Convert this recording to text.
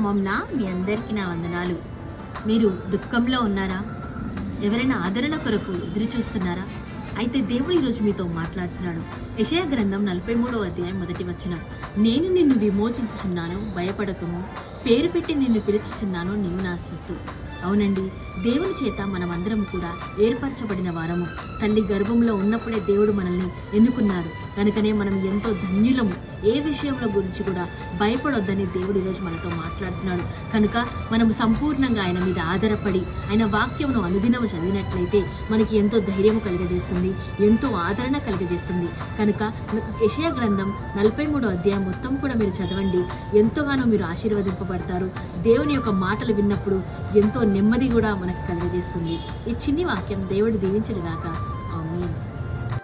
నామమున మీ అందరికీ నా వందనాలు. మీరు దుఃఖంలో ఉన్నారా? ఎవరైనా ఆదరణ కొరకు ఎదురు చూస్తున్నారా? అయితే దేవుడు ఈరోజు మీతో మాట్లాడుతున్నాడు. యెషయా గ్రంథం 43వ అధ్యాయం 1వ వచనం. నేను నిన్ను విమోచించుచున్నాను, భయపడకము. పేరు పెట్టి నిన్ను పిలుచుచున్నాను, నీవు నా సొత్తు. అవునండి, దేవుని చేత మనమందరం కూడా ఏర్పరచబడిన వారము. తల్లి గర్భంలో ఉన్నప్పుడే దేవుడు మనల్ని ఎన్నుకున్నారు. కనుకనే మనం ఎంతో ధన్యులము. ఏ విషయంలో గురించి కూడా భయపడొద్దని దేవుడు ఈరోజు మనతో మాట్లాడుతున్నాడు. కనుక మనము సంపూర్ణంగా ఆయన మీద ఆధారపడి ఆయన వాక్యమును అనుదినము చదివినట్లయితే మనకి ఎంతో ధైర్యము కలుగజేస్తుంది, ఎంతో ఆదరణ కలుగజేస్తుంది. కనుక యెషయా గ్రంథం 43వ అధ్యాయం మొత్తం కూడా మీరు చదవండి. ఎంతోగానో మీరు ఆశీర్వదింపబడతారు. దేవుని యొక్క మాటలు విన్నప్పుడు ఎంతో నెమ్మది కూడా మనకు కలుగజేస్తుంది. ఈ చిన్ని వాక్యం దేవుడు దీవించును గాక.